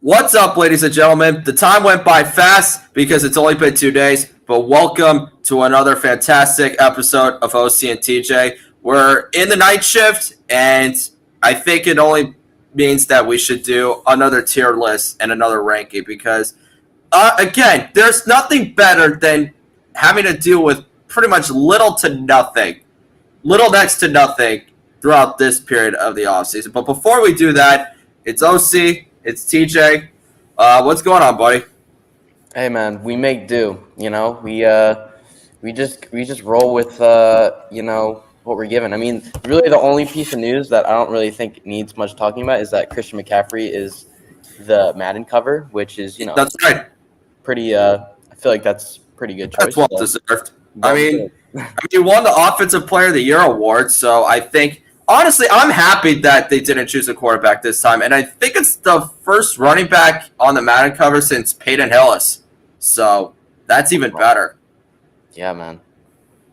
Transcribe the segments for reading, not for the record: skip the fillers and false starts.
What's up, ladies and gentlemen? The time went by fast because it's only been 2 days, but welcome to another fantastic episode of OC and TJ. We're in the night shift, and I think it only means that we should do another tier list and another ranking because, again, there's nothing better than having to deal with pretty much little next to nothing throughout this period of the offseason. But before we do that, it's OC. It's TJ. What's going on, buddy? Hey man, we make do. We just roll with what we're given. I mean, really, the only piece of news that I don't really think needs much talking about is that Christian McCaffrey is the Madden cover, which is That's right. Pretty. I feel like that's pretty good choice. That's well deserved. I mean, you won the Offensive Player of the Year award, so I think. Honestly, I'm happy that they didn't choose a quarterback this time, and I think it's the first running back on the Madden cover since Peyton Hillis. So that's even better. Yeah, man.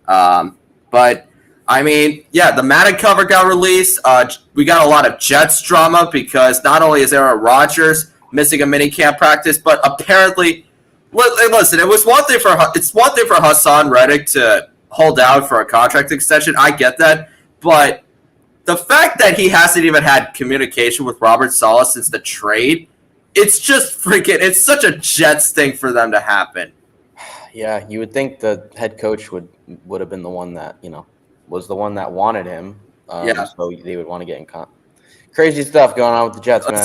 But I mean, yeah, the Madden cover got released. We got a lot of Jets drama because not only is Aaron Rodgers missing a mini camp practice, but apparently, listen, it's one thing for Hassan Reddick to hold out for a contract extension. I get that, but the fact that he hasn't even had communication with Robert Saleh since the trade, it's such a Jets thing for them to happen. Yeah, you would think the head coach would have been the one that, was the one that wanted him. So they would want to get in contact. Crazy stuff going on with the Jets, man.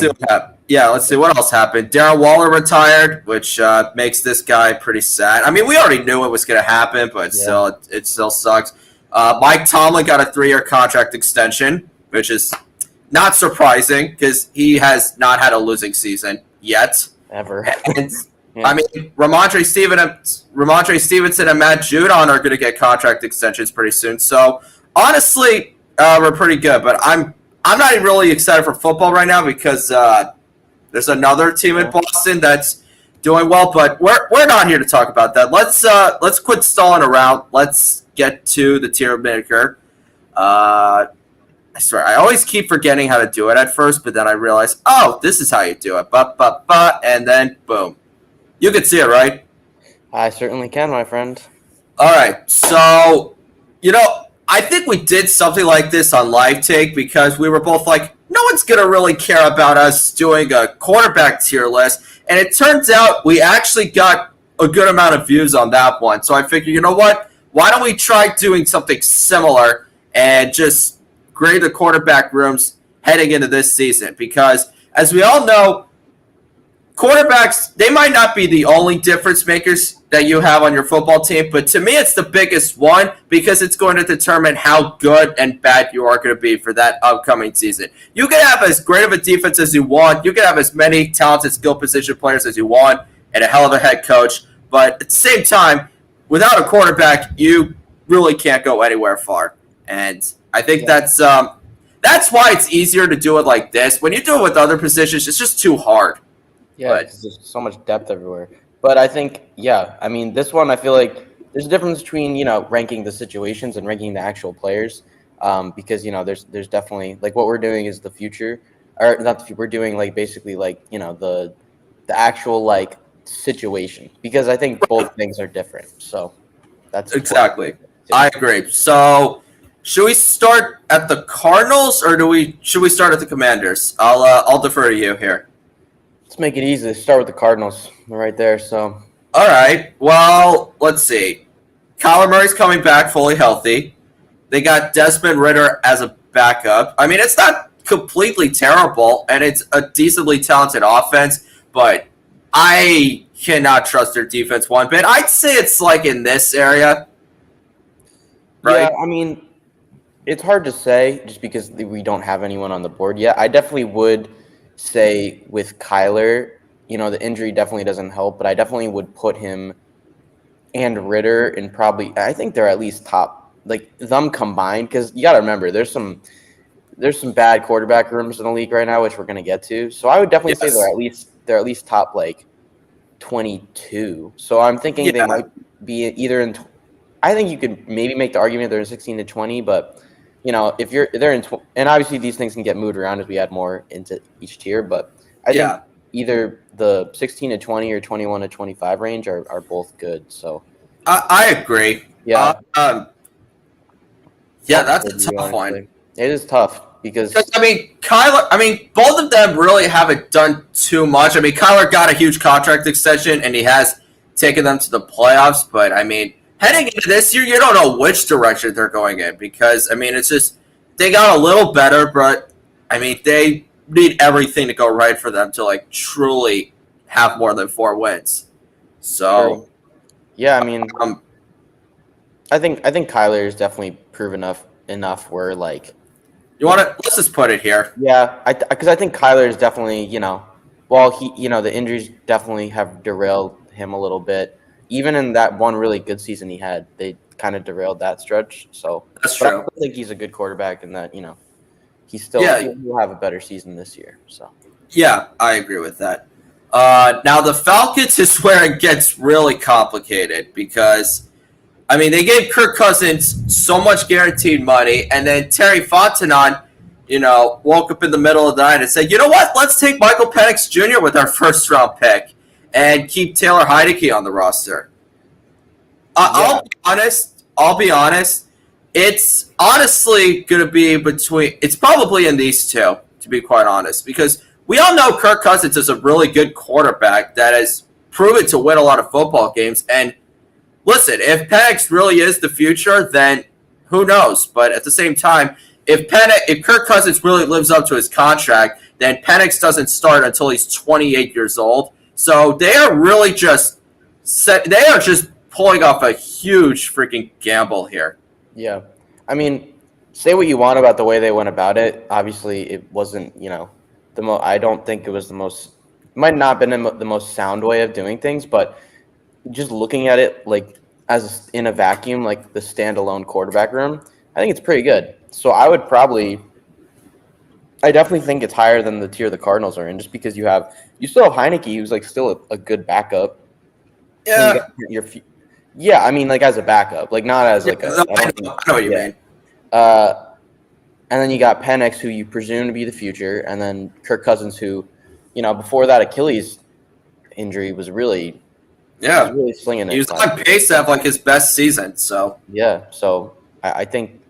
Let's see what else happened. Darren Waller retired, which makes this guy pretty sad. I mean, we already knew it was going to happen, but still, it still sucks. Mike Tomlin got a 3-year contract extension, which is not surprising because he has not had a losing season yet. Ever. And, I mean, Ramondre Stevenson and Matt Judon are going to get contract extensions pretty soon. So, honestly, we're pretty good. But I'm not even really excited for football right now because there's another team in Boston that's doing well. But we're not here to talk about that. Let's quit stalling around. Let's get to the tier maker. I swear, I always keep forgetting how to do it at first, but then I realize, this is how you do it. And then boom. You can see it, right? I certainly can, my friend. All right. So, I think we did something like this on Live Take because we were both like, no one's going to really care about us doing a quarterback tier list. And it turns out we actually got a good amount of views on that one. So I figured, you know what? Why don't we try doing something similar and just grade the quarterback rooms heading into this season? Because as we all know, quarterbacks, they might not be the only difference makers that you have on your football team, but to me it's the biggest one because it's going to determine how good and bad you are going to be for that upcoming season. You can have as great of a defense as you want. You can have as many talented skill position players as you want and a hell of a head coach, but at the same time, without a quarterback, you really can't go anywhere far. And I think that's why it's easier to do it like this. When you do it with other positions, it's just too hard. Yeah, there's so much depth everywhere. But I think, this one, I feel like there's a difference between, ranking the situations and ranking the actual players. Because, there's definitely, like, what we're doing is the future. Or not the future, we're doing, like, basically, like, the actual, like, situation, because I think both things are different. So that's exactly. I agree. So should we start at the Cardinals or should we start at the Commanders? I'll defer to you here. Let's make it easy. Let's start with the Cardinals. We're right there. So all right. Well, let's see. Kyler Murray's coming back fully healthy. They got Desmond Ridder as a backup. I mean, it's not completely terrible, and it's a decently talented offense, but I cannot trust their defense one bit. I'd say it's like in this area. Right? Yeah, I mean, it's hard to say just because we don't have anyone on the board yet. I definitely would say with Kyler, the injury definitely doesn't help, but I definitely would put him and Ridder in probably, I think they're at least top, like them combined, because you got to remember, there's some bad quarterback rooms in the league right now, which we're going to get to. So I would definitely say they're at least top like 22. So I'm thinking they might be either in. I think you could maybe make the argument they're in 16 to 20, but if they're in, and obviously these things can get moved around as we add more into each tier. But I think either the 16 to 20 or 21 to 25 range are both good. So I agree. yeah, Yeah, I'll that's trade a you, tough one. honestly. It is tough because I mean, Kyler. I mean, both of them really haven't done too much. I mean, Kyler got a huge contract extension, and he has taken them to the playoffs. But I mean, heading into this year, you don't know which direction they're going in because I mean, it's just they got a little better, but I mean, they need everything to go right for them to like truly have more than 4 wins. So, true. Yeah, I mean, um, I think Kyler is definitely proven enough where like you want to let's just put it here. yeah, because I think Kyler is definitely well the injuries definitely have derailed him a little bit. Even in that one really good season he had, they kind of derailed that stretch. So, That's but I true. still think he's a good quarterback, and that Yeah, he'll have a better season this year. So yeah, I agree with that. Now the Falcons is where it gets really complicated because I mean they gave Kirk Cousins so much guaranteed money, and then Terry Fontenot, woke up in the middle of the night and said, "You know what? Let's take Michael Penix Jr. with our first round pick and keep Taylor Heineke on the roster." yeah, I'll be honest. I'll be honest. It's honestly going to be between. It's probably in these two, to be quite honest, because we all know Kirk Cousins is a really good quarterback that has proven to win a lot of football games. And listen, if Penix really is the future, then who knows? But at the same time, if Kirk Cousins really lives up to his contract, then Penix doesn't start until he's 28 years old. So they are really just they are just pulling off a huge freaking gamble here. yeah. I mean, say what you want about the way they went about it. Obviously, it wasn't the most. I don't think it was the most. Might not have been the most sound way of doing things, but just looking at it like as in a vacuum, like the standalone quarterback room, I think it's pretty good. So I definitely think it's higher than the tier the Cardinals are in, just because you still have Heineke, who's like still a good backup. And you Yeah, got yeah, I mean like as a backup, like not as like a. I I don't think. know what you Yeah. mean. And then you got Penix, who you presume to be the future, and then Kirk Cousins, who, before that Achilles injury was really Yeah, slinging he it was last on year. pace to have like his best season. So Yeah, so I think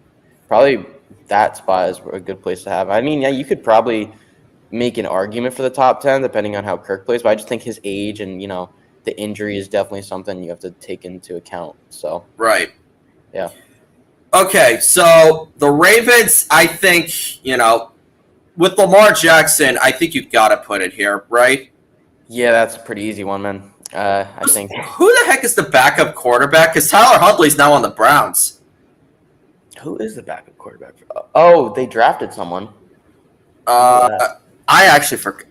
probably that spot is a good place to have. I mean, yeah, you could probably make an argument for the top 10 depending on how Kirk plays, but I just think his age and the injury is definitely something you have to take into account. So right. yeah, Okay, so the Ravens, I think with Lamar Jackson, I think you got to put it here, right? yeah, that's a pretty easy one, man. I think Who the heck is the backup quarterback? Because Tyler Huntley's now on the Browns. who is the backup quarterback? Oh, they drafted someone. Uh, Yeah.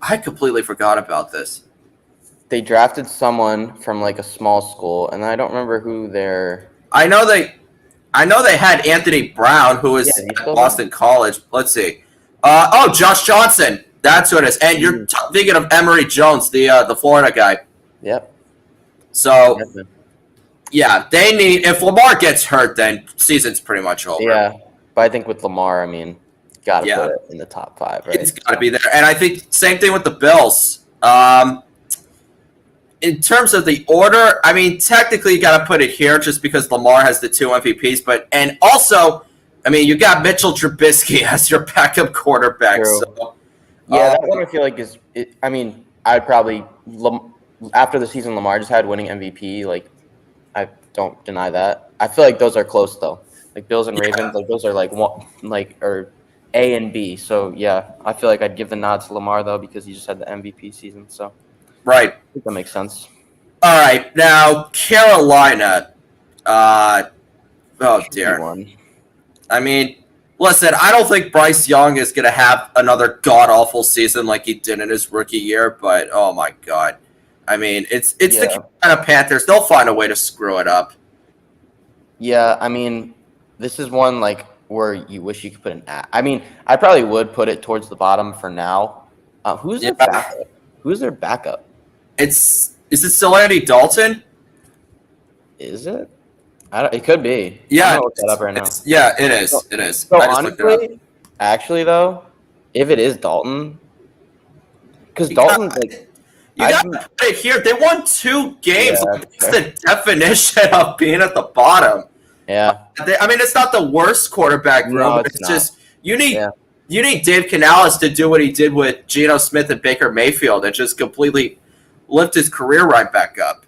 I completely forgot about this. They drafted someone from like a small school, and I don't remember who they're. I know they had Anthony Brown, who Yeah, is he's at still there? Boston College. Let's see. Josh Johnson. That's who it is. And you're thinking of Emory Jones, the Florida guy. Yep. So Yep. yeah, they need. If Lamar gets hurt, then season's pretty much over. Yeah, but I think with Lamar, I mean, gotta Yeah. put it in the top 5, right? It's got to be there. And I think same thing with the Bills. In terms of the order, I mean, technically you got to put it here just because Lamar has the 2 MVPs, and also, I mean, you got Mitchell Trubisky as your backup quarterback. True. So Yeah, that one I feel like is. I mean, I'd probably after the season Lamar just had winning MVP. Like, I don't deny that. I feel like those are close though. Like Bills and Ravens, like those are like one, like or A and B. So yeah, I feel like I'd give the nod to Lamar though because he just had the MVP season. So right. I think that makes sense. All right. Now Carolina. Oh dear. One. I mean, listen, I don't think Bryce Young is going to have another god awful season like he did in his rookie year, but oh my god. I mean, it's the Carolina Panthers. They'll find a way to screw it up. Yeah, I mean, this is one like where you wish you could put an at. I mean, I probably would put it towards the bottom for now. Who's their backup? Who's their backup? Is it still Andy Dalton? Is it? It could be. Yeah, I'm gonna look that up right now. Yeah, it is. It is. So honestly, actually though, if it is Dalton, because Dalton, like You got to put it here. They won 2 games. Yeah, Like, that's the definition of being at the bottom. Yeah. I mean, it's not the worst quarterback room. No, But it's it's not. just you need Yeah. you need Dave Canales to do what he did with Geno Smith and Baker Mayfield and just completely lift his career right back up.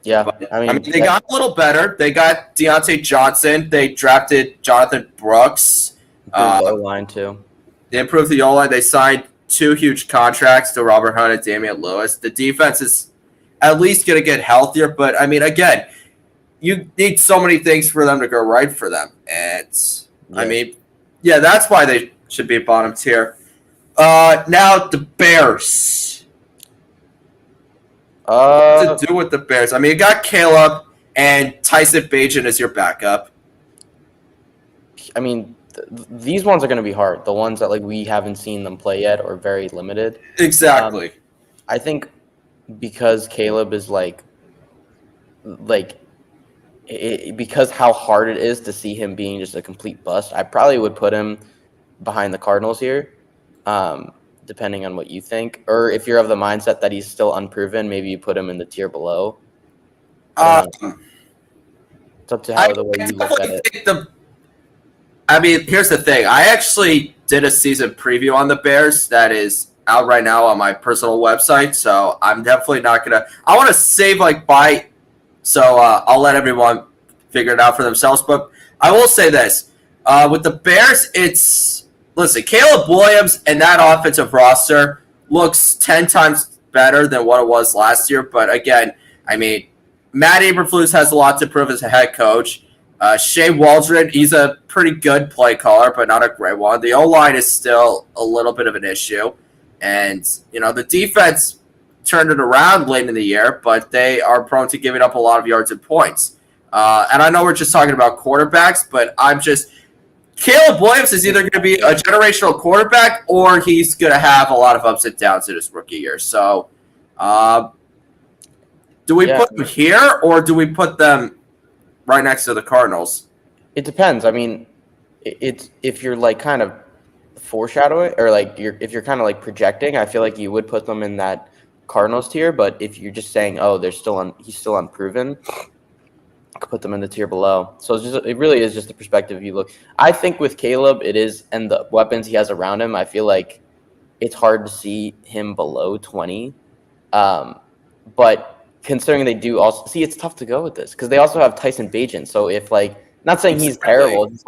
Yeah. But, I mean, they got a little better. They got Deontay Johnson. They drafted Jonathan Brooks. Improved the O-line too. They improved the O-line. They signed 2 huge contracts to Robert Hunt and Damian Lewis. The defense is at least going to get healthier. But, I mean, again, you need so many things for them to go right for them. And, I mean, yeah, that's why they should be bottom tier. Now, the Bears. What to do with the Bears? I mean, you got Caleb and Tyson Bagent as your backup. I mean, these ones are going to be hard. The ones that like we haven't seen them play yet or very limited. Exactly. I think because Caleb is because how hard it is to see him being just a complete bust, I probably would put him behind the Cardinals here, depending on what you think. Or if you're of the mindset that he's still unproven, maybe you put him in the tier below. It's up to the way you look at it. I mean, here's the thing. I actually did a season preview on the Bears that is out right now on my personal website, so I'm definitely not going to – I want to save, so I'll let everyone figure it out for themselves. But I will say this. With the Bears, it's – listen, Caleb Williams and that offensive roster looks 10 times better than what it was last year. But, again, I mean, Matt Eberflus has a lot to prove as a head coach. Shea Waldron, he's a pretty good play caller, but not a great one. The O-line is still a little bit of an issue. And, the defense turned it around late in the year, but they are prone to giving up a lot of yards and points. And I know we're just talking about quarterbacks, but Caleb Williams is either going to be a generational quarterback or he's going to have a lot of ups and downs in his rookie year. So, do we put them here or do we put them right next to the Cardinals? It depends. I mean, it's if you're kind of foreshadowing or if you're kind of projecting, I feel like you would put them in that Cardinals tier. But if you're just saying, oh, he's still unproven, I could put them in the tier below. So it really is just the perspective you look. I think with Caleb, it is, and the weapons he has around him, I feel like it's hard to see him below 20. But considering they do also see, it's tough to go with this because they also have Tyson Bagent. So if not saying he's terrible, just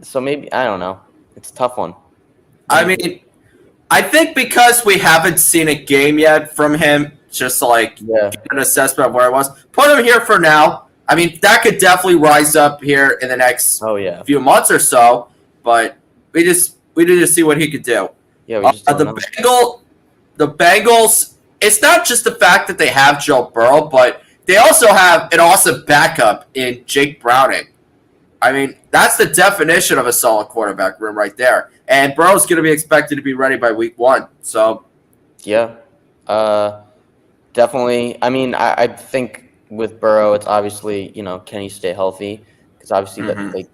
so maybe I don't know. It's a tough one. I mean, I think because we haven't seen a game yet from him, just get an assessment of where it was. Put him here for now. I mean, that could definitely rise up here in the next few months or so. But we need to see what he could do. Yeah, we just the Bengals. It's not just the fact that they have Joe Burrow, but they also have an awesome backup in Jake Browning. I mean, that's the definition of a solid quarterback room right there. And Burrow's going to be expected to be ready by week 1. So, yeah, definitely. I mean, I think with Burrow, it's obviously, can he stay healthy? Because obviously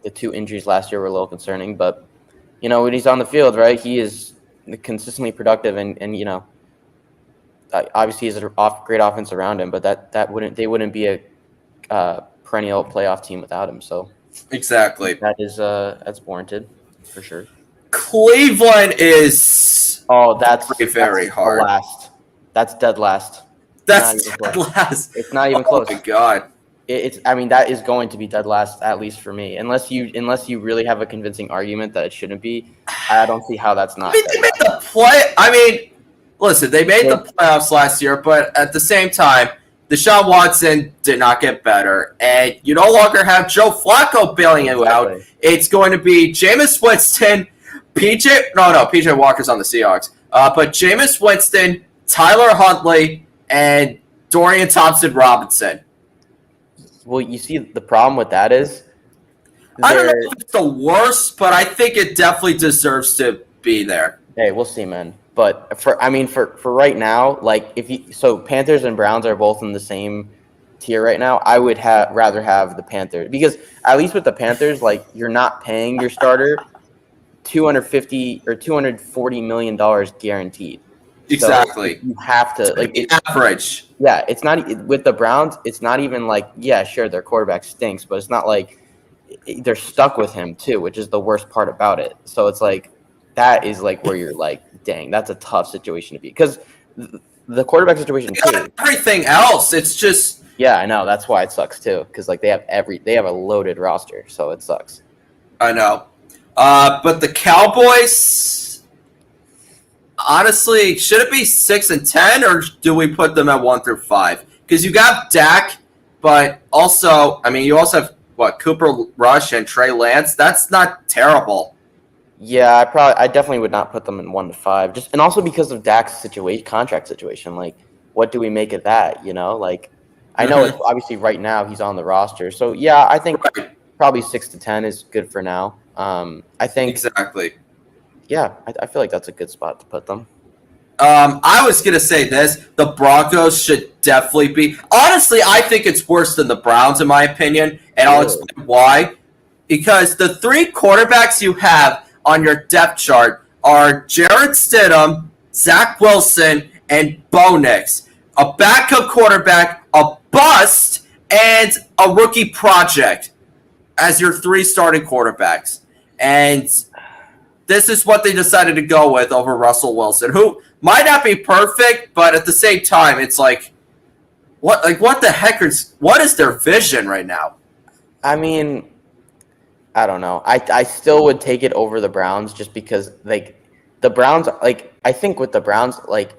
the 2 injuries last year were a little concerning. But, when he's on the field, right, he is consistently productive and obviously he has a great offense around him, but they wouldn't be a perennial playoff team without him. So exactly, that's warranted for sure. Cleveland is that's very hard. That's dead last. That's dead last. It's not even close. Oh my god! I mean, that is going to be dead last, at least for me. Unless you really have a convincing argument that it shouldn't be, I don't see how that's not. They made the play. I mean. Listen, they made the playoffs last year, but at the same time, Deshaun Watson did not get better, and you no longer have Joe Flacco bailing you out. It's going to be Jameis Winston, PJ Walker's on the Seahawks, but Jameis Winston, Tyler Huntley, and Dorian Thompson-Robinson. Well, you see, the problem with that is I don't know if it's the worst, but I think it definitely deserves to be there. Hey, we'll see, man. But for right now, Panthers and Browns are both in the same tier right now. I would rather have the Panthers because at least with the Panthers, you're not paying your starter $250 or $240 million guaranteed. Exactly. So you have to like average. Yeah, it's not with the Browns. It's not even like, yeah, sure, their quarterback stinks, but it's not like they're stuck with him too, which is the worst part about it. So it's like that is like where you're like, dang, that's a tough situation to be because the quarterback situation too. Everything else, it's just Yeah, I know that's why it sucks too because like they have a loaded roster, so it sucks. I know, but the Cowboys, honestly, should it be 6-10 or do we put them at 1-5? Because you got Dak, but also, I mean, you also have what Cooper Rush and Trey Lance. That's not terrible. Yeah, I definitely would not put them in 1-5, just and also because of Dak's contract situation. Like, what do we make of that? You know, like I know it's obviously right now he's on the roster, so yeah, I think probably 6-10 is good for now. I think exactly. Yeah, I feel like that's a good spot to put them. I was gonna say this: the Broncos should definitely be. Honestly, I think it's worse than the Browns in my opinion, and I'll explain why. Because the three quarterbacks you have on your depth chart are Jarrett Stidham, Zach Wilson, and Bo Nix. A backup quarterback, a bust, and a rookie project as your three starting quarterbacks. And this is what they decided to go with over Russell Wilson, who might not be perfect, but at the same time, it's like, what the heck what is their vision right now? I mean, I don't know. I still would take it over the Browns just because like the Browns, like I think with the Browns, like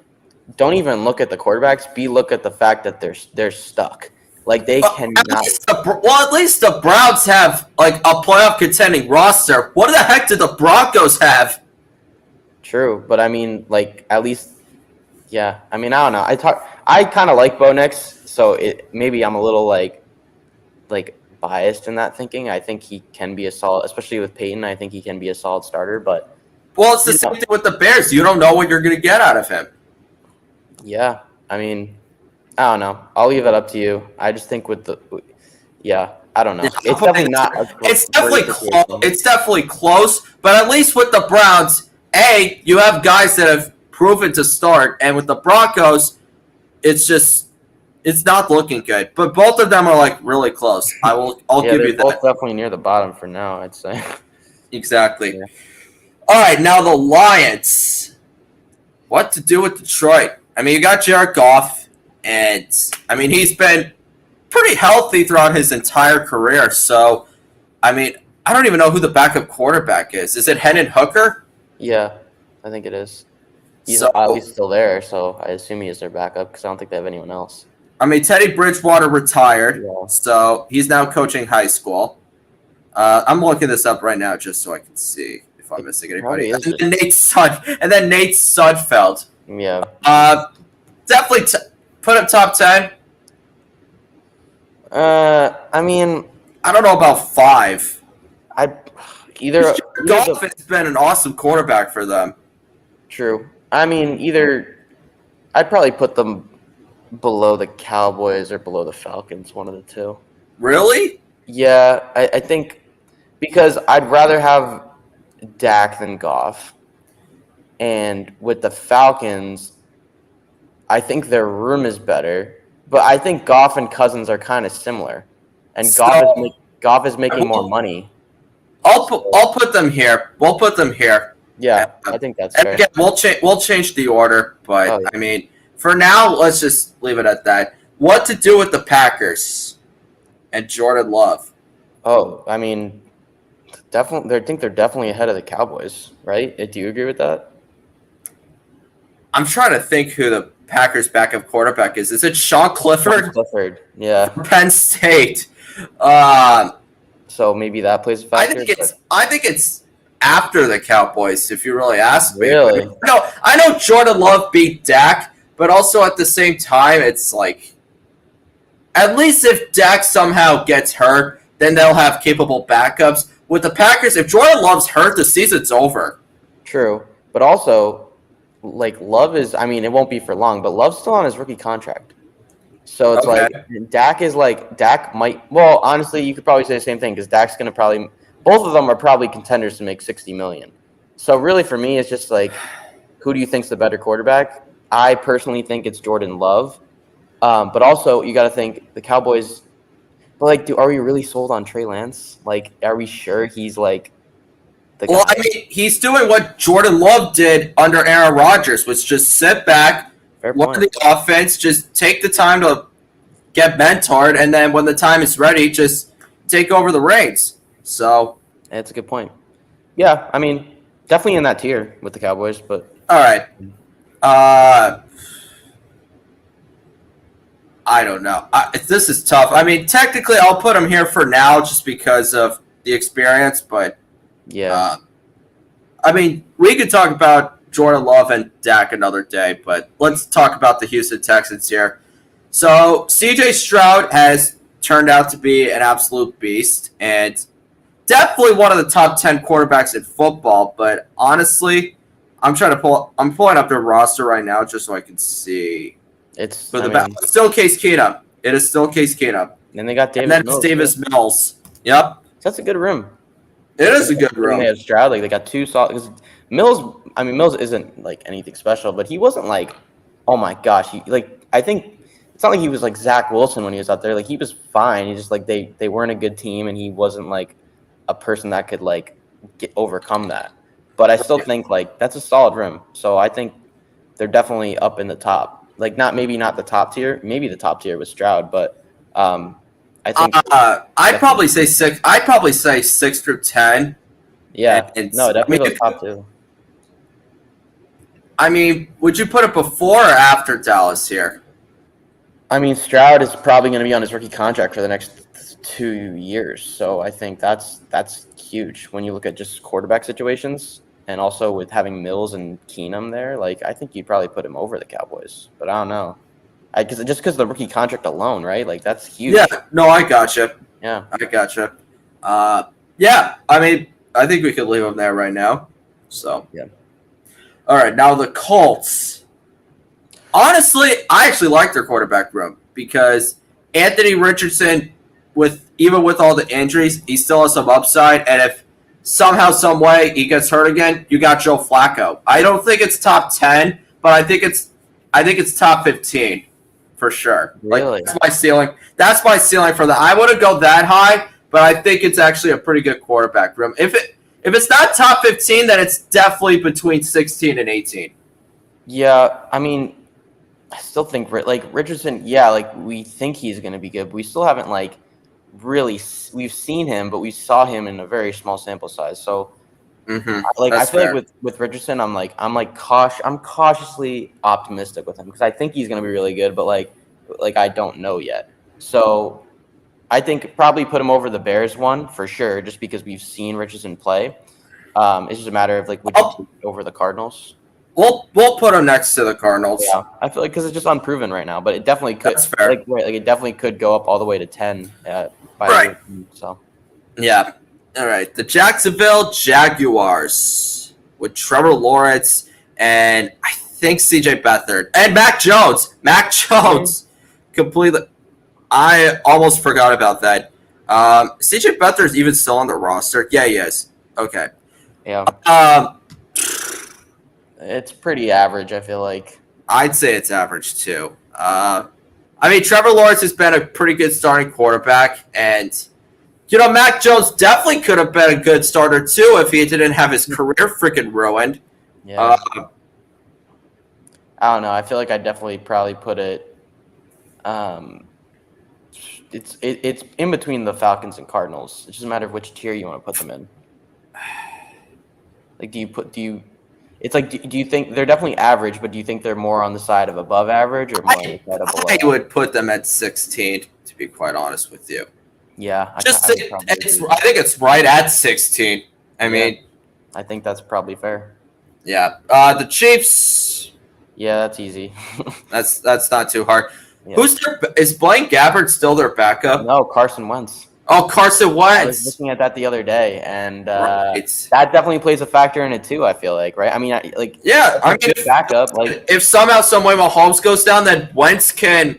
don't even look at the quarterbacks. Look at the fact that they're stuck. Like they cannot. At least the Browns have like a playoff contending roster. What the heck did the Broncos have? True, but I mean, like at least, yeah. I mean, I don't know. I kind of like Bo Nix, so maybe I'm a little like biased in that thinking. I think he can be a solid, especially with Peyton. I think he can be a solid starter, but well, it's the same thing with the Bears. You don't know what you're going to get out of him. Yeah, I mean, I don't know. I'll leave it up to you. I just think yeah, I don't know. It's definitely not. It's definitely close. It's definitely close, but at least with the Browns, you have guys that have proven to start, and with the Broncos, it's not looking good. But both of them are like really close. I'll give you that. Both definitely near the bottom for now, I'd say. Exactly. Yeah. All right, now the Lions. What to do with Detroit? I mean, you got Jared Goff, and I mean he's been pretty healthy throughout his entire career. So, I mean, I don't even know who the backup quarterback is. Is it Hendon Hooker? Yeah, I think it is. He's still there, so I assume he is their backup because I don't think they have anyone else. I mean, Teddy Bridgewater retired, so he's now coaching high school. I'm looking this up right now just so I can see if I'm missing anybody. And then Nate Sudfeld. Yeah. Definitely put him top 10. I mean, I don't know about 5. Goff has been an awesome quarterback for them. True. I mean, I'd probably put them below the Cowboys or below the Falcons, one of the two. Really? Yeah, I think because I'd rather have Dak than Goff. And with the Falcons, I think their room is better. But I think Goff and Cousins are kind of similar. And Goff is making more money. I'll put them here. We'll put them here. Yeah, I think that's fair. Again, we'll change the order, but I mean, for now, let's just leave it at that. What to do with the Packers and Jordan Love? Oh, I mean, definitely. I think they're definitely ahead of the Cowboys, right? Do you agree with that? I'm trying to think who the Packers' backup quarterback is. Is it Sean Clifford? Sean Clifford, yeah. Penn State. So maybe that plays a factor. I think it's after the Cowboys, if you really ask me. Really? No, I know Jordan Love beat Dak, but also at the same time, it's like, at least if Dak somehow gets hurt, then they'll have capable backups. With the Packers, if Jordan Love's hurt, the season's over. True, but also, like Love is. I mean, it won't be for long, but Love's still on his rookie contract. So it's like Dak might. Well, honestly, you could probably say the same thing because Dak's going to probably. Both of them are probably contenders to make $60 million. So really, for me, it's just like, who do you think's the better quarterback? I personally think it's Jordan Love. But also, you got to think the Cowboys. But like, are we really sold on Trey Lance? Like, are we sure he's like the Well, guy? I mean, he's doing what Jordan Love did under Aaron Rodgers, was just sit back, Fair learn point. the offense, just take the time to get mentored, and then when the time is ready, just take over the reins. So, That's a good point. Yeah, I mean, definitely in that tier with the Cowboys, but all right. I don't know. This is tough. I mean, technically, I'll put him here for now just because of the experience, but yeah, I mean, we could talk about Jordan Love and Dak another day, but let's talk about the Houston Texans here. So, CJ Stroud has turned out to be an absolute beast and definitely one of the top 10 quarterbacks in football, but honestly, I'm pulling up their roster right now just so I can see. it's Still Case Keenum. It is still Case Keenum. and they got Davis And then Mills. it's Davis Mills. Yep. That's a good room. It is a good room. They have Stroud. Like they got two solid. Because Mills, I mean, Mills isn't like anything special, but he wasn't like, oh my gosh. I think it's not like he was like Zach Wilson when he was out there. Like he was fine. He just like they weren't a good team, and he wasn't like a person that could like overcome that. But I still think like that's a solid room. So I think they're definitely up in the top. Like maybe not the top tier. Maybe the top tier was Stroud, but I think I'd probably say six. I'd probably say 6 through 10. yeah. And No, definitely the top two. I mean, would you put it before or after Dallas here? I mean, Stroud is probably going to be on his rookie contract for the next 2 years, so I think that's huge when you look at just quarterback situations, and also with having Mills and Keenum there. Like, I think you'd probably put him over the Cowboys, but I don't know. Because of the rookie contract alone, right? Like that's huge. Yeah, no, I gotcha. Yeah. I gotcha. Yeah, I mean, I think we could leave them there right now. So, yeah. All right, now the Colts. Honestly, I actually like their quarterback room because Anthony Richardson, even with all the injuries, he still has some upside. And if somehow, some way, he gets hurt again, you got Joe Flacco. I don't think it's top 10, but I think it's top 15 for sure. Really? Like that's my ceiling. That's my ceiling for that. I wouldn't go that high, but I think it's actually a pretty good quarterback room. If it's not top 15, then it's definitely between 16 and 18. Yeah, I mean, I still think like Richardson. Yeah, like we think he's going to be good, but we still haven't like really. We've seen him, but we saw him in a very small sample size. So, I feel like with Richardson, I'm cautiously optimistic with him because I think he's going to be really good, but like I don't know yet. So, I think probably put him over the Bears one for sure, just because we've seen Richardson play. It's just a matter of like would you take over the Cardinals? We'll put him next to the Cardinals. Yeah, I feel like because it's just unproven right now, but it definitely could. That's fair. Like it definitely could go up all the way to 10. Right. So. Yeah. All right. The Jacksonville Jaguars with Trevor Lawrence and I think C.J. Beathard and Mac Jones. Completely. I almost forgot about that. C.J. Beathard's even still on the roster. Yeah, he is. Okay. Yeah. It's pretty average, I feel like. I'd say it's average too. I mean, Trevor Lawrence has been a pretty good starting quarterback, and Mac Jones definitely could have been a good starter too if he didn't have his career freaking ruined. Yeah. I don't know. I feel like I definitely probably put it. It's in between the Falcons and Cardinals. It's just a matter of which tier you want to put them in. Like, do you? It's like, do you think they're definitely average, but do you think they're more on the side of above average or more on the side of below? I would put them at 16, to be quite honest with you. Yeah. I think it's right at 16. I mean, I think that's probably fair. Yeah. The Chiefs. Yeah, that's easy. that's not too hard. Yeah. Is Blaine Gabbert still their backup? No, Carson Wentz. Oh, Carson Wentz. I was looking at that the other day, and right. That definitely plays a factor in it too. I feel like, right? I mean, backup. Like, if somehow, some way, Mahomes goes down, then Wentz can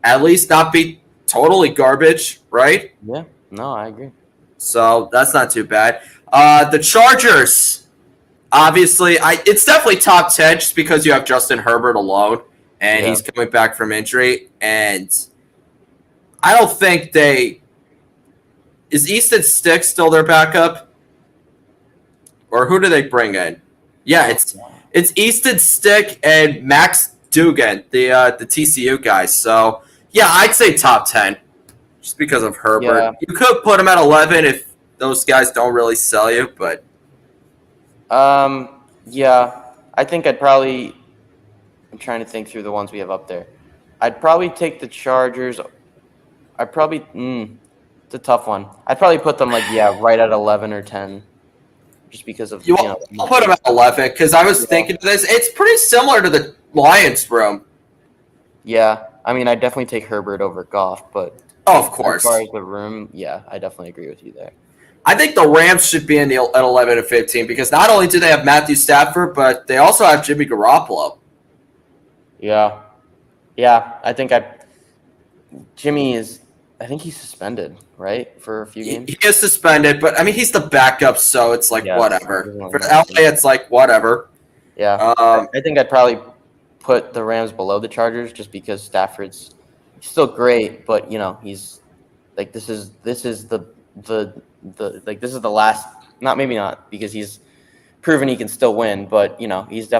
at least not be totally garbage, right? Yeah. No, I agree. So that's not too bad. The Chargers. Obviously, it's definitely top 10 just because you have Justin Herbert alone, and Yeah. he's coming back from injury. And I don't think they is Easton Stick still their backup, or who do they bring in? Yeah, it's Easton Stick and Max Dugan, the TCU guy. So yeah, I'd say top 10 just because of Herbert. Yeah. You could put him at 11 if those guys don't really sell you, but Yeah. I think I'd probably. I'm trying to think through the ones we have up there. I'd probably take the Chargers. I'd probably. It's a tough one. I'd probably put them right at 11 or 10, just because of I'll put him at 11 because I was thinking of this. It's pretty similar to the Lions room. Yeah, I mean, I definitely take Herbert over Goff, but Oh, of course. as far as the room, yeah, I definitely agree with you there. I think the Rams should be at 11 and 15 because not only do they have Matthew Stafford, but they also have Jimmy Garoppolo. Yeah, I think Jimmy is. I think he's suspended, right, for a few games. He is suspended, but I mean he's the backup, so it's like whatever. For LA, it's like whatever. Yeah, I think I'd probably put the Rams below the Chargers just because Stafford's still great, but he's like this is the this is the last. Not because he's proven he can still win, but he's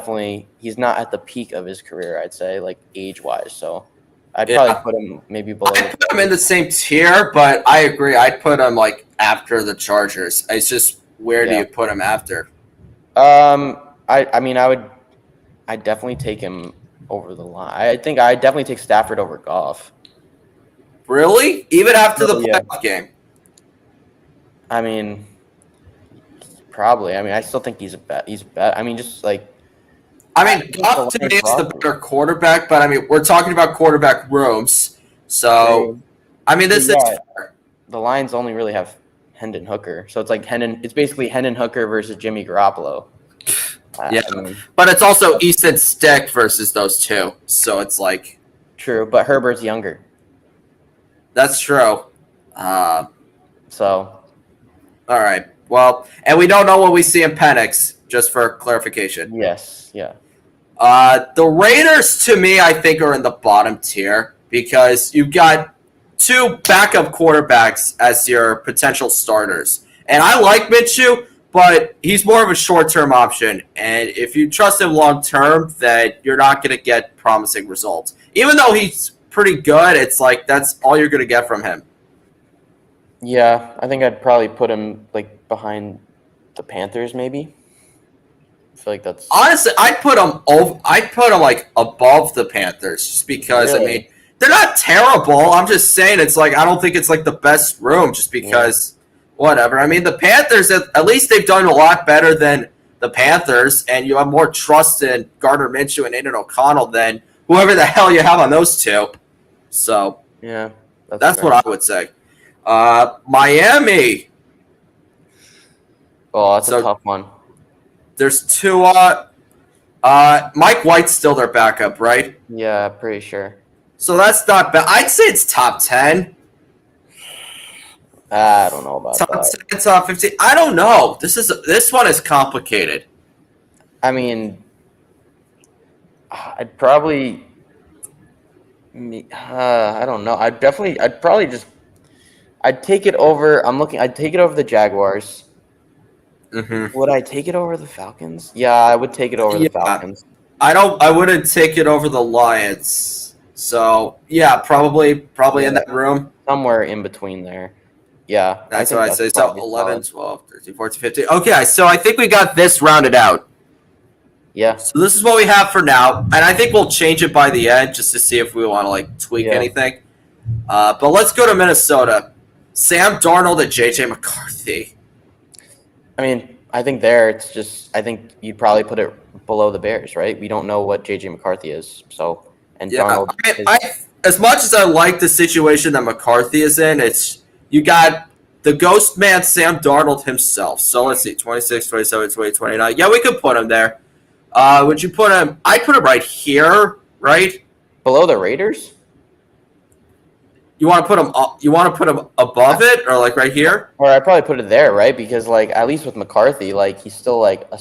not at the peak of his career. I'd say like age wise, so. I'd probably put him maybe below. I'd put him in the same tier, but I agree. I'd put him like after the Chargers. It's just where do you put him after? I'd definitely take him over the line. I think I'd definitely take Stafford over Goff. Really? Even after the playoff game? I mean, probably. I mean, I still think he's a bet. I mean, just like. Goff to me is the better quarterback, but I mean, we're talking about quarterback rooms. So, I mean, this is fair. The Lions only really have Hendon Hooker. So it's like it's basically Hendon Hooker versus Jimmy Garoppolo. But it's also Easton Stick versus those two. So it's like. True, but Herbert's younger. That's true. So. All right. Well, and we don't know what we see in Penix, just for clarification. Yes. Yeah. The Raiders, to me, I think are in the bottom tier because you've got two backup quarterbacks as your potential starters. And I like Minshew, but he's more of a short-term option. And if you trust him long-term, then you're not going to get promising results. Even though he's pretty good, it's like that's all you're going to get from him. Yeah, I think I'd probably put him like behind the Panthers, maybe. I feel like that's honestly, I'd put them like above the Panthers, just because I mean they're not terrible. I'm just saying it's like I don't think it's like the best room, just because whatever. I mean the Panthers at least they've done a lot better than the Panthers, and you have more trust in Gardner Minshew and Aiden O'Connell than whoever the hell you have on those two. So yeah, that's what I would say. Miami. Oh, that's a tough one. There's two. Mike White's still their backup, right? Yeah, pretty sure. So that's not bad. I'd say it's top 10. I don't know about top that. 10, top 15. I don't know. This one is complicated. I mean, I'd probably. I don't know. I'd take it over. I'd take it over the Jaguars. Mm-hmm. Would I take it over the Falcons? Yeah, I would take it over the Falcons. I wouldn't take it over the Lions. So yeah, probably in that room. Somewhere in between there. Yeah. That's what I say. So 11, 12, 13, 14, 15. Okay, so I think we got this rounded out. Yeah. So this is what we have for now. And I think we'll change it by the end just to see if we want to like tweak anything. But let's go to Minnesota. Sam Darnold and JJ McCarthy. I mean, I think I think you'd probably put it below the Bears, right? We don't know what JJ McCarthy is. So, and Darnold as much as I like the situation that McCarthy is in, you got the ghost man Sam Darnold himself. So let's see, 26, 27, 28, 29. Yeah, we could put him there. Would you put him? I'd put him right here, right? Below the Raiders? You want to put him up, you want to put him above it or like right here? Or I'd probably put it there, right? Because like at least with McCarthy, like he's still like a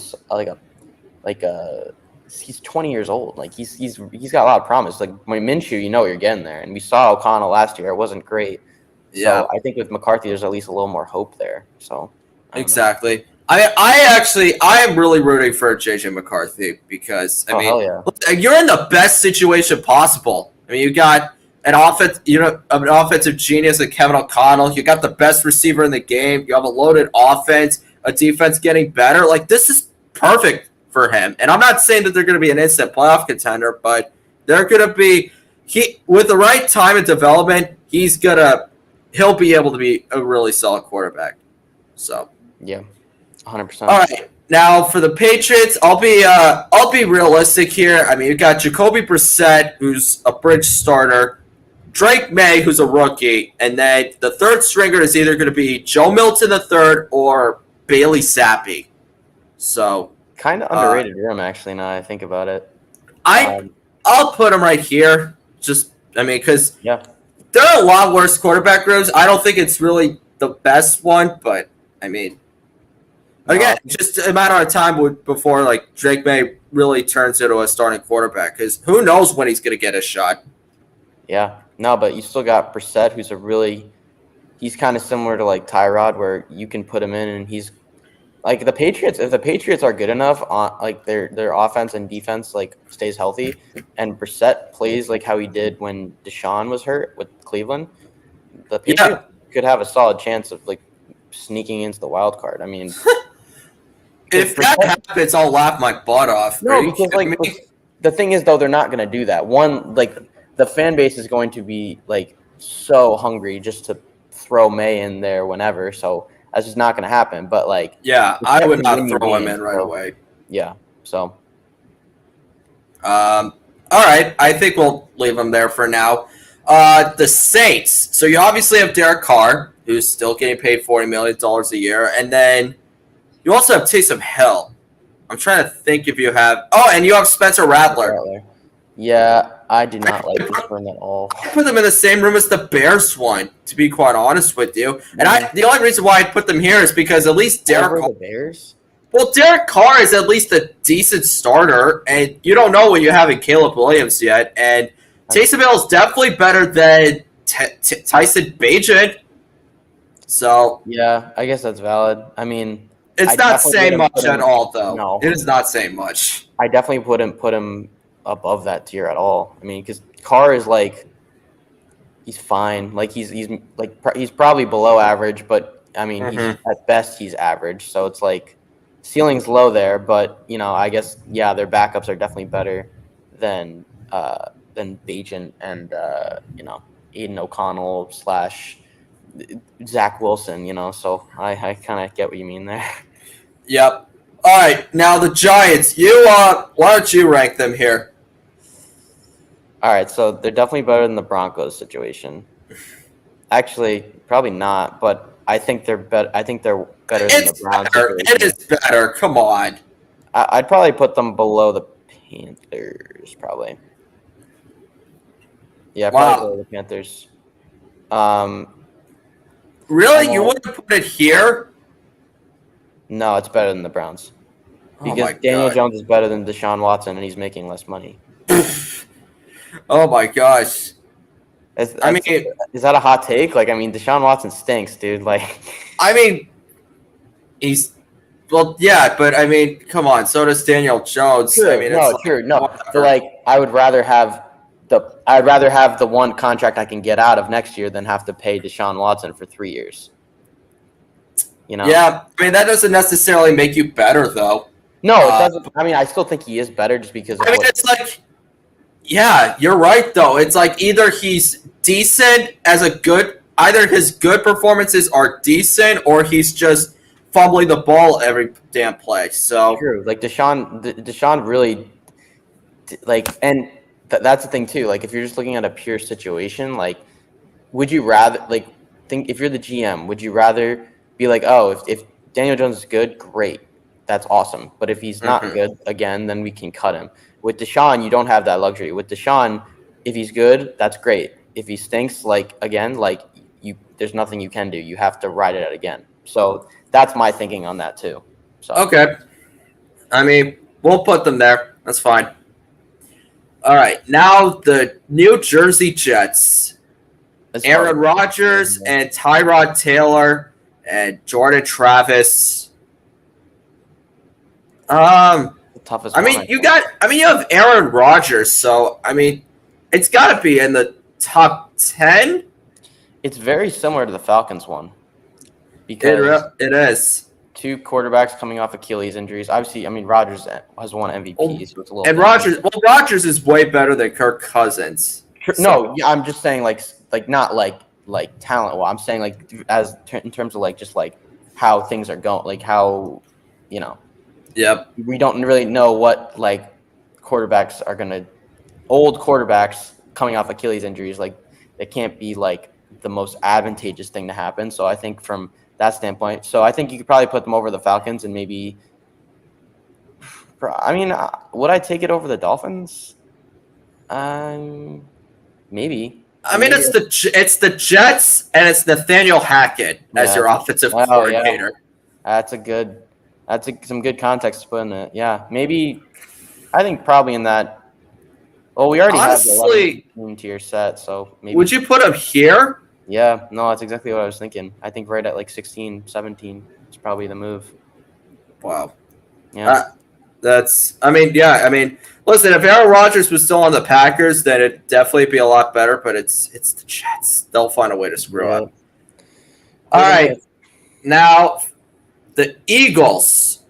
he's 20 years old. Like he's got a lot of promise. Like when Minshew, you know you're getting there. And we saw O'Connell last year; it wasn't great. Yeah, So I think with McCarthy, there's at least a little more hope there. So I don't know. exactly. I am really rooting for JJ McCarthy because I Oh mean hell yeah! look, you're in the best situation possible. I mean, you got an offensive genius like Kevin O'Connell. You got the best receiver in the game. You have a loaded offense, a defense getting better. Like this is perfect for him. And I'm not saying that they're going to be an instant playoff contender, but they're going to be with the right time and development. He'll be able to be a really solid quarterback. So Yeah, 100%. all right. Now for the Patriots, I'll be realistic here. I mean, you got Jacoby Brissett, who's a bridge starter, Drake May, who's a rookie, and then the third stringer is either going to be Joe Milton the third or Bailey Zappi. So Kind of underrated room, actually. Now I think about it. I'll put him right here. Because Yeah. there are a lot worse quarterback rooms. I don't think it's really the best one, but I mean, again, just a matter of time before like Drake May really turns into a starting quarterback. Because who knows when he's going to get a shot? Yeah. No, but you still got Brissett, who's he's kind of similar to like Tyrod, where you can put him in and he's like the Patriots. If the Patriots are good enough on like their offense and defense like stays healthy, and Brissett plays like how he did when Deshaun was hurt with Cleveland, the Patriots could have a solid chance of like sneaking into the wild card. I mean, if that happens, I'll laugh my butt off. No, because like the thing is though, they're not going to do that. One, like the fan base is going to be like so hungry just to throw May in there whenever. So that's just not going to happen. But like, yeah, I would not throw him in right away. Yeah. So. All right, I think we'll leave him there for now. The Saints. So you obviously have Derek Carr, who's still getting paid $40 million a year, and then you also have Taysom Hill. I'm trying to think if you have. Oh, and you have Spencer Rattler. Yeah, I do not like this one at all. I put them in the same room as the Bears one, to be quite honest with you. And the only reason why I put them here is because at least Derek Carr. The Bears? Well, Derek Carr is at least a decent starter, and you don't know when you haven't Caleb Williams yet. And Taysom Hill is definitely better than Tyson Bagent. So yeah, I guess that's valid. I mean, it's not saying much at all, though. No, it is not saying much. I definitely put him above that tier at all. I mean, because Carr is like, he's fine. Like he's probably below average, but I mean, he's, at best he's average. So it's like ceiling's low there, but you know, I guess their backups are definitely better than Bagent and Aiden O'Connell / Zach Wilson. You know, so I kind of get what you mean there. Yep. All right, now the Giants. Why don't you rank them here? All right, so they're definitely better than the Broncos situation. Actually, probably not, but I think they're better. I think they're better than the Browns. It is better. Come on. I'd probably put them below the Panthers. Probably. Yeah, probably below the Panthers. Really, you wouldn't put it here? No, it's better than the Browns because Daniel Jones is better than Deshaun Watson, and he's making less money. Oh my gosh! Is that a hot take? Like, I mean, Deshaun Watson stinks, dude. Like, I mean, yeah, but I mean, come on. So does Daniel Jones. True, I mean, no. But like, I'd rather have the one contract I can get out of next year than have to pay Deshaun Watson for 3 years. You know? Yeah, I mean that doesn't necessarily make you better, though. No, it doesn't. I mean, I still think he is better just because. It's like. Yeah, you're right, though. It's like either he's decent either his good performances are decent or he's just fumbling the ball every damn play. So true. Like Deshaun really, like, and that's the thing too. Like, if you're just looking at a pure situation, like, would you rather think if you're the GM, would you rather be like, oh, if Daniel Jones is good, great, that's awesome. But if he's not good, again, then we can cut him. With Deshaun, you don't have that luxury. With Deshaun, if he's good, that's great. if he stinks, like again, like there's nothing you can do. You have to ride it out again. So that's my thinking on that too. So Okay. I mean, we'll put them there. That's fine. All right. Now the New Jersey Jets. Aaron Rodgers and Tyrod Taylor and Jordan Travis. the toughest. I mean, you have Aaron Rodgers, so I mean, it's got to be in the top 10. It's very similar to the Falcons one because It is. two quarterbacks coming off Achilles injuries. Obviously, I mean Rodgers has won MVP, so it's a little. And Rodgers is way better than Kirk Cousins. No, yeah, I'm just saying like not like talent. Well, I'm saying like in terms of like just like how things are going, like how Yep. we don't really know what like quarterbacks are gonna. Old quarterbacks coming off Achilles injuries, like it can't be like the most advantageous thing to happen. So I think from that standpoint, so I think you could probably put them over the Falcons and maybe. I mean, would I take it over the Dolphins? Maybe. I mean, it's the Jets and it's Nathaniel Hackett as your offensive coordinator. Yeah. That's some good context to put in it. Yeah, maybe. I think probably in that. Well, we already have the 11 tier set, so maybe. Would you put him here? Yeah, no, that's exactly what I was thinking. I think right at like 16, 17 is probably the move. Wow. Yeah. Listen, if Aaron Rodgers was still on the Packers, then it'd definitely be a lot better, but it's the Jets. They'll find a way to screw up. All right. Now, the Eagles.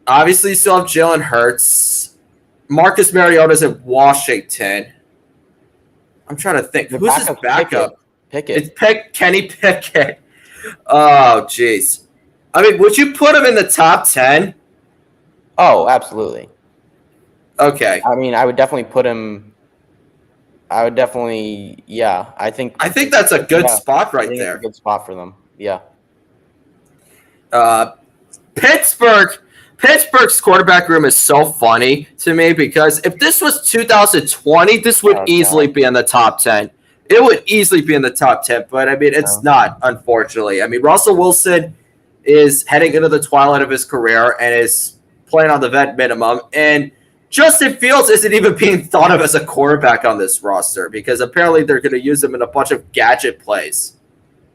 Obviously, still have Jalen Hurts. Marcus Mariota's at Washington. I'm trying to think. Who's his backup? Pickett. It's Kenny Pickett. Oh, jeez. I mean, would you put him in the top 10? Oh, absolutely. Okay. I mean, I would definitely put him. Yeah. I think that's a good spot right there. It's a good spot for them. Yeah. Pittsburgh's quarterback room is so funny to me because if this was 2020, this would easily be in the top 10. It would easily be in the top 10, but I mean, it's not, unfortunately. I mean, Russell Wilson is heading into the twilight of his career and is playing on the vet minimum. And Justin Fields isn't even being thought of as a quarterback on this roster because apparently they're going to use him in a bunch of gadget plays.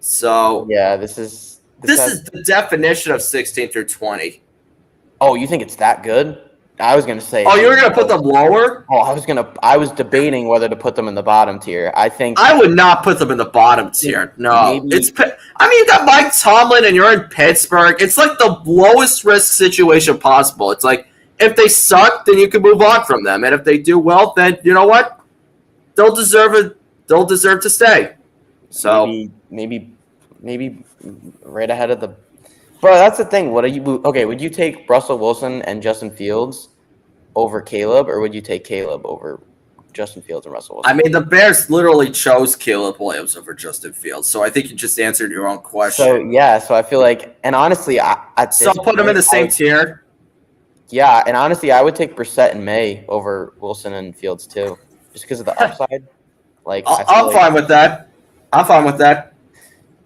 So yeah, this is the definition of 16 through 20. Oh, you think it's that good? I was going to say. Oh, you were going to put them lower? Oh, I was debating whether to put them in the bottom tier. I would not put them in the bottom tier. No. You got Mike Tomlin and you're in Pittsburgh. It's like the lowest risk situation possible. It's like if they suck, then you can move on from them. And if they do well, then you know what? They'll deserve it. They'll deserve to stay. So maybe right ahead of the. Bro, that's the thing. Would you take Russell Wilson and Justin Fields over Caleb, or would you take Caleb over Justin Fields and Russell Wilson? I mean, the Bears literally chose Caleb Williams over Justin Fields, so I think you just answered your own question. So I feel like, and honestly, put them in the same tier. Yeah, and honestly, I would take Brissett and May over Wilson and Fields too, just because of the upside. I'm fine with that.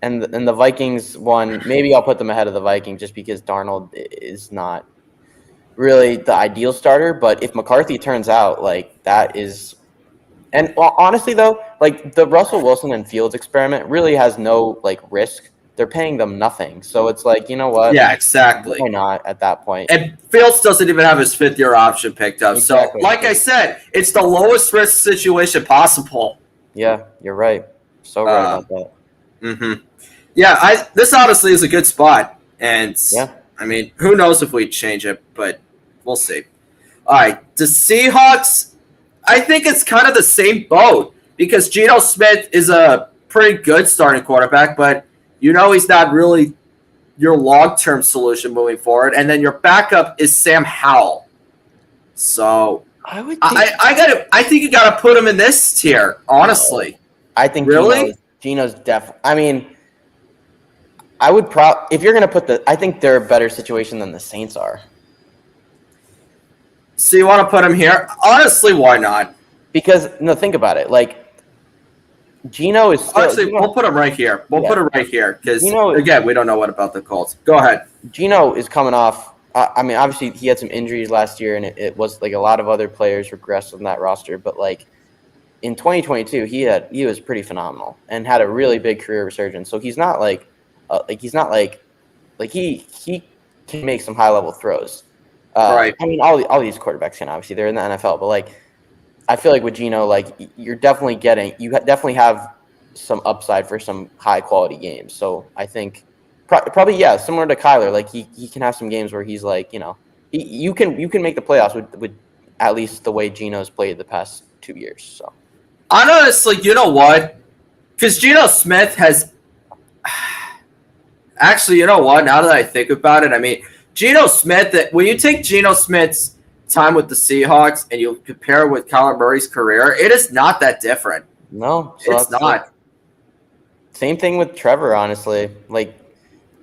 And the Vikings one, maybe I'll put them ahead of the Vikings just because Darnold is not really the ideal starter. But if McCarthy turns out like that is, and honestly though, like the Russell Wilson and Fields experiment really has no like risk. They're paying them nothing, so it's like, you know what? Yeah, exactly. Why not at that point? And Fields doesn't even have his fifth-year option picked up. Exactly. So, like I said, it's the lowest risk situation possible. Yeah, you're right. So right about that. Mm-hmm. Yeah, this honestly is a good spot. And, I mean, who knows if we change it, but we'll see. All right, the Seahawks, I think it's kind of the same boat because Geno Smith is a pretty good starting quarterback, but you know he's not really your long-term solution moving forward. And then your backup is Sam Howell. So I think you got to put him in this tier, honestly. I think really Geno's definitely. I mean, I would if you're going to put I think they're a better situation than the Saints are. So you want to put him here? Honestly, why not? Because, no, think about it. Like, Geno is still Actually, we'll put him right here. We'll Yeah. put him right here because, Geno- again, we don't know what about the Colts. Go ahead. Geno is coming off. I mean, obviously he had some injuries last year, and it was like a lot of other players regressed on that roster. But like in 2022, he was pretty phenomenal and had a really big career resurgence. So he's not he's not like he can make some high level throws. Right. I mean, all these quarterbacks can, obviously they're in the NFL, but like I feel like with Geno, like you definitely have some upside for some high quality games. So I think probably similar to Kyler, like he can have some games where he's like, you can make the playoffs with at least the way Geno's played the past 2 years. So Honestly, you know what? Because Geno Smith has actually, you know what? Now that I think about it, I mean, Geno Smith. When you take Geno Smith's time with the Seahawks and you compare it with Kyler Murray's career, it is not that different. no, so It's not. Same thing with Trevor, honestly. Like,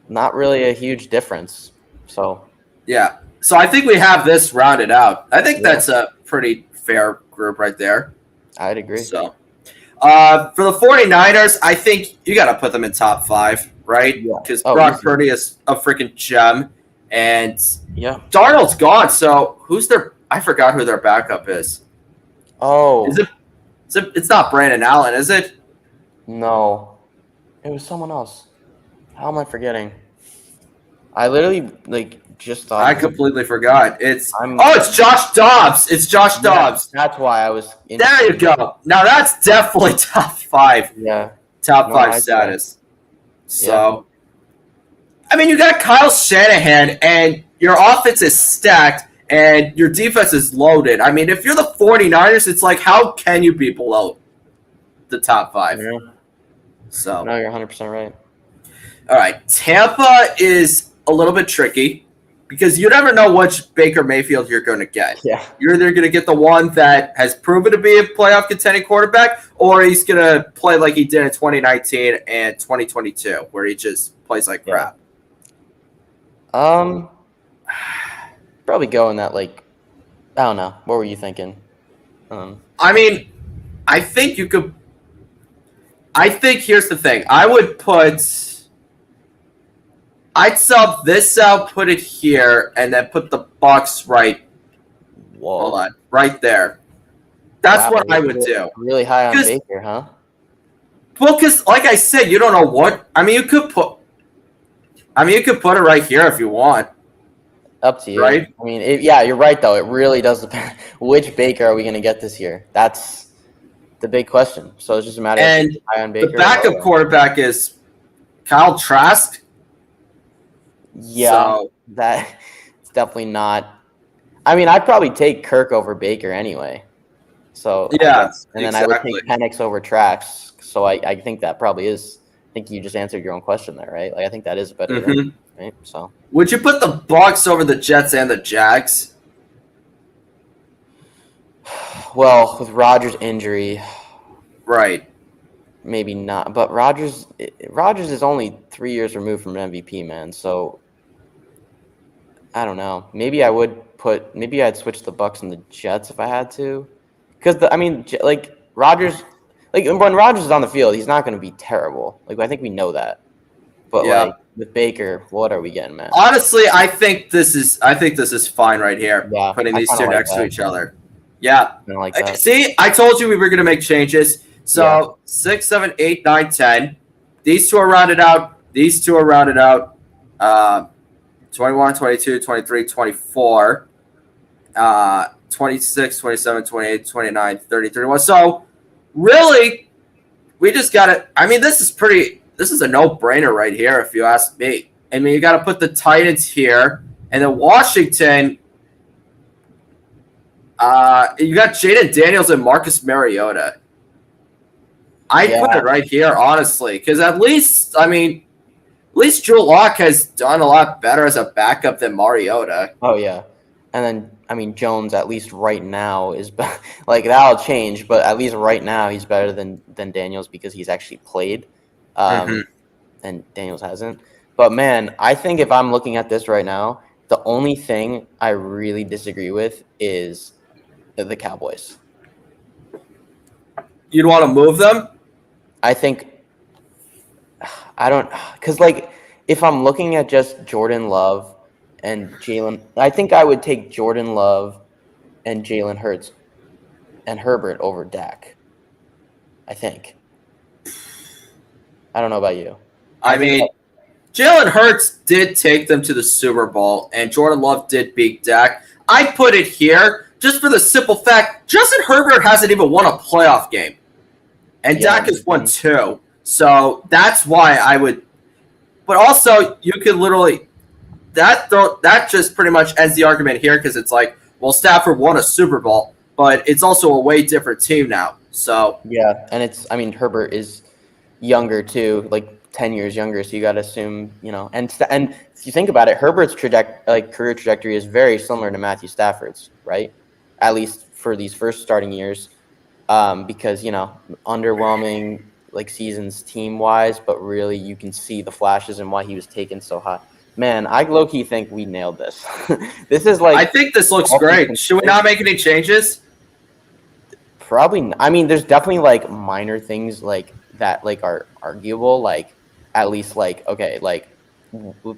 not really a huge difference. So Yeah. So I think we have this rounded out. I think Yeah. that's a pretty fair group right there. I'd agree. So for the 49ers, I think you got to put them in top 5, right? Yeah. Because Oh, Brock easy. Purdy is a freaking gem. And Yeah. Darnold's gone. So who's their – I forgot who their backup is. Oh, It's not Brandon Allen, is it? no. It was someone else. How am I forgetting? I literally just thought I completely forgot. It's I'm- it's Josh Dobbs. It's Josh Yeah, Dobbs. that's why I was. There you go. Now that's definitely top 5. Yeah. Top No, 5 I'd status. So, I mean, you got Kyle Shanahan, and your offense is stacked, and your defense is loaded. I mean, if you're the 49ers, it's like, how can you be below the top 5? Yeah. So, No, you're 100% right. all right. Tampa is a little bit tricky because you never know which Baker Mayfield you're going to get. Yeah. You're either going to get the one that has proven to be a playoff contending quarterback, or he's going to play like he did in 2019 and 2022, where he just plays like crap. Probably go in that I don't know. What were you thinking? I mean, I think you could. I think here's the thing. I'd sub this out, put it here, and then put the Bucks right. Whoa. Hold on, right there. That's Wow, what I would do. Really high on 'Cause- Baker, huh? Well, because like I said, you don't know what. I mean, you could put it right here if you want. Up to you. Right? I mean, you're right, though. It really does depend. Which Baker are we going to get this year? That's the big question. So it's just a matter And of high on Baker. The backup or quarterback is Kyle Trask. Yeah, So, that it's definitely not. I mean, I'd probably take Kirk over Baker anyway. So Yeah, and then I would exactly. take Penix over Trax. So I think that probably is. I think you just answered your own question there, right? Like I think that is a better rank, right? So would you put the Bucks over the Jets and the Jags? well, with Rodgers' injury, Right. maybe not. But Rodgers is only 3 years removed from an MVP, man. So I don't know. Maybe I'd switch the Bucks and the Jets if I had to. Because Rodgers, when Rodgers is on the field, he's not going to be terrible. I think we know that. But Yeah. with Baker, what are we getting, man? Honestly, I think this is fine right here. Yeah, Putting I these kinda two like next to that. each other. Yeah. I don't like that. See, I told you we were gonna make changes. So 6, 7, 8, 9, 10. These two are rounded out. These two are rounded out. 21, 22, 23, 24. 26, 27, 28, 29, 30, 31. So really, we just gotta this is a no-brainer right here, if you ask me. I mean, you gotta put the Titans here, and then Washington. You got Jaden Daniels and Marcus Mariota. I'd put it right here, honestly, because at least Drew Lock has done a lot better as a backup than Mariota. Oh yeah, and then Jones at least right now is that'll change, but at least right now he's better than Daniels because he's actually played, and Daniels hasn't. But man, I think if I'm looking at this right now, the only thing I really disagree with is the Cowboys. You'd want to move them? I think I don't because like if I'm looking at just Jordan Love and Jalen, I think I would take Jordan Love and Jalen Hurts and Herbert over Dak. I think. I don't know about you. I mean, Jalen Hurts did take them to the Super Bowl, and Jordan Love did beat Dak. I put it here just for the simple fact Justin Herbert hasn't even won a playoff game, and Dak has won 2. So that's why I would. But also, you could literally that just pretty much ends the argument here because it's like, well, Stafford won a Super Bowl, but it's also a way different team now. So yeah, and Herbert is younger too, like 10 years younger. So you got to assume, and if you think about it, Herbert's career trajectory is very similar to Matthew Stafford's, right? At least for these first starting years, because underwhelming like seasons team wise, but really you can see the flashes and why he was taken so high. Man, I low key think we nailed this. This is like I think this looks great. Should we not make any changes? Probably. I mean, there's definitely like minor things like that like are arguable. Like at least like okay, like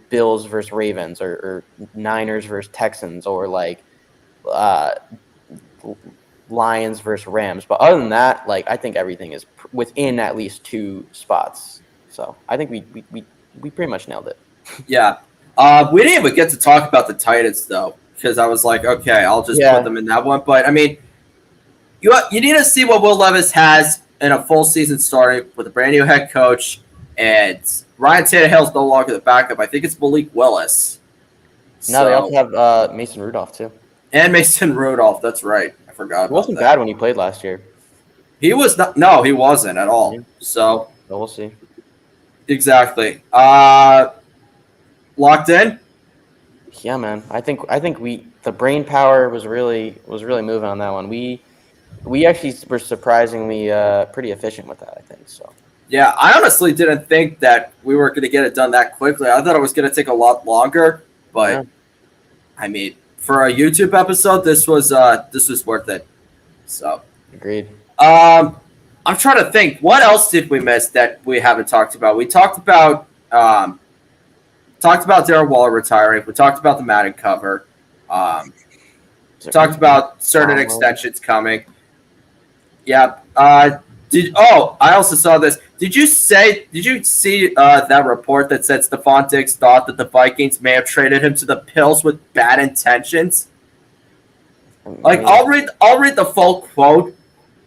Bills versus Ravens or Niners versus Texans or like Lions versus Rams. But other than that, like I think everything is within at least 2 spots. So I think we pretty much nailed it. Yeah. We didn't even get to talk about the Titans though, because I was like, okay, I'll just put them in that one. But I mean, you need to see what Will Levis has in a full season starting with a brand new head coach, and Ryan Tannehill's no longer the backup. I think it's Malik Willis. No, they also have Mason Rudolph too. And Mason Rudolph, that's right. I forgot. He wasn't bad when he played last year. He was not. No, he wasn't at all. Yeah. So we'll see. Exactly. Locked in. Yeah, man. I think the brain power was really moving on that one. We actually were surprisingly pretty efficient with that, I think. So. Yeah, I honestly didn't think that we were going to get it done that quickly. I thought it was going to take a lot longer, but I mean, for a YouTube episode, this was worth it. So. Agreed. I'm trying to think. What else did we miss that we haven't talked about? We talked about Darren Waller retiring. We talked about the Madden cover. Talked about certain extensions coming. Yeah. I also saw this. Did you see that report that said Stephon Diggs thought that the Vikings may have traded him to the Bills with bad intentions? Like, I'll read the full quote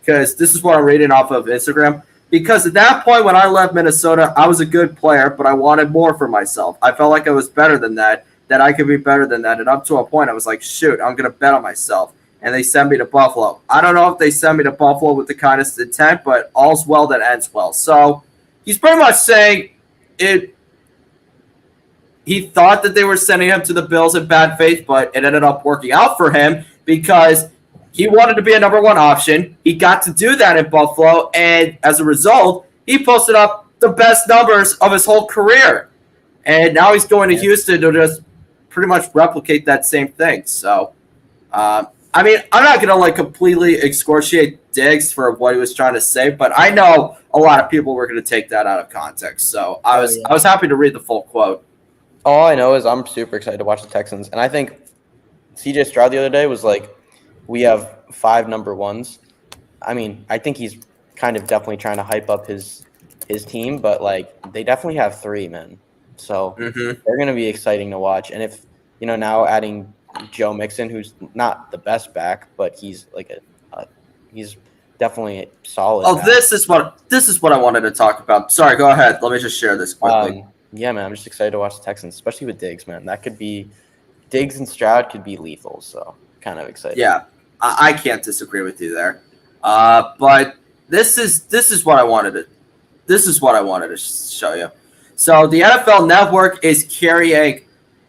because this is what I'm reading off of Instagram. Because at that point when I left Minnesota, I was a good player, but I wanted more for myself. I felt like I was better than that I could be better than that. And up to a point, I was like, shoot, I'm going to bet on myself. And they sent me to Buffalo. I don't know if they sent me to Buffalo with the kindest intent, but all's well that ends well. So he's pretty much saying it. He thought that they were sending him to the Bills in bad faith, but it ended up working out for him because he wanted to be a number 1 option. He got to do that in Buffalo, and as a result, he posted up the best numbers of his whole career. And now he's going to Houston to just pretty much replicate that same thing. So, I mean, I'm not going to like completely excoriate Diggs for what he was trying to say, but I know a lot of people were going to take that out of context. So I was happy to read the full quote. All I know is I'm super excited to watch the Texans, and I think CJ Stroud the other day was like, we have 5 number 1s. I mean, I think he's kind of definitely trying to hype up his team, but like they definitely have 3, man. So they're going to be exciting to watch. And if now adding Joe Mixon, who's not the best back, but he's like he's definitely solid. Oh, back. This is what I wanted to talk about. Sorry, go ahead. Let me just share this quickly. Yeah, man, I'm just excited to watch the Texans, especially with Diggs, man. That could be Diggs and Stroud could be lethal. So kind of excited. Yeah. I can't disagree with you there, but this is what I wanted to show you. So the NFL Network is carrying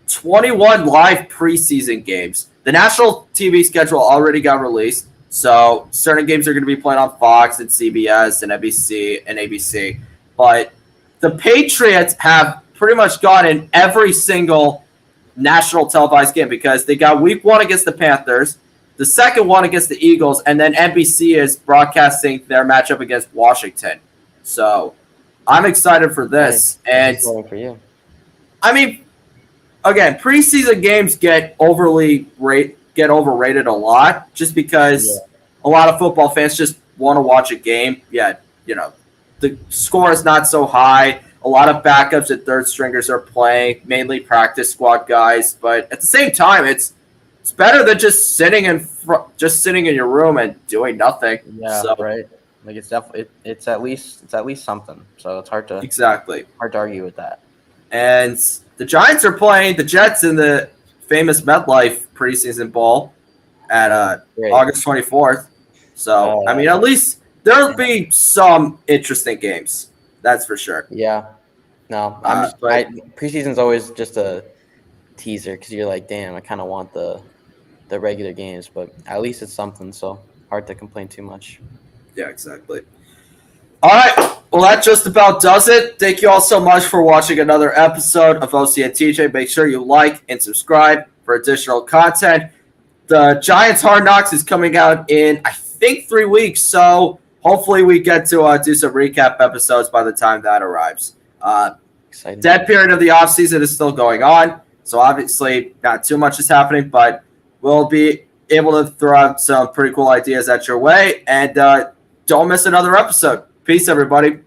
21 live preseason games. The national TV schedule already got released, so certain games are going to be playing on Fox and CBS and NBC and ABC. But the Patriots have pretty much gotten every single national televised game because they got Week 1 against the Panthers. The second one against the Eagles, and then NBC is broadcasting their matchup against Washington. So I'm excited for this. And exciting for you. I mean, again, preseason games get overrated a lot just because a lot of football fans just want to watch a game. Yeah, the score is not so high. A lot of backups and third stringers are playing, mainly practice squad guys. But at the same time, it's better than just sitting in your room and doing nothing. Yeah, so, right. Like it's definitely it's at least something. So it's hard to argue with that. And the Giants are playing the Jets in the famous MetLife preseason bowl at August 24th. So, I mean, at least there'll be some interesting games. That's for sure. Yeah. No, preseason's always just a teaser because you're like, damn, I kind of want the regular games, but at least it's something. So hard to complain too much. Yeah, exactly. All right. Well, that just about does it. Thank you all so much for watching another episode of OC and TJ. Make sure you like and subscribe for additional content. The Giants Hard Knocks is coming out in, I think, 3 weeks. So hopefully we get to do some recap episodes by the time that arrives. Dead period of the offseason is still going on. So obviously not too much is happening, but we'll be able to throw out some pretty cool ideas at your way. And don't miss another episode. Peace, everybody.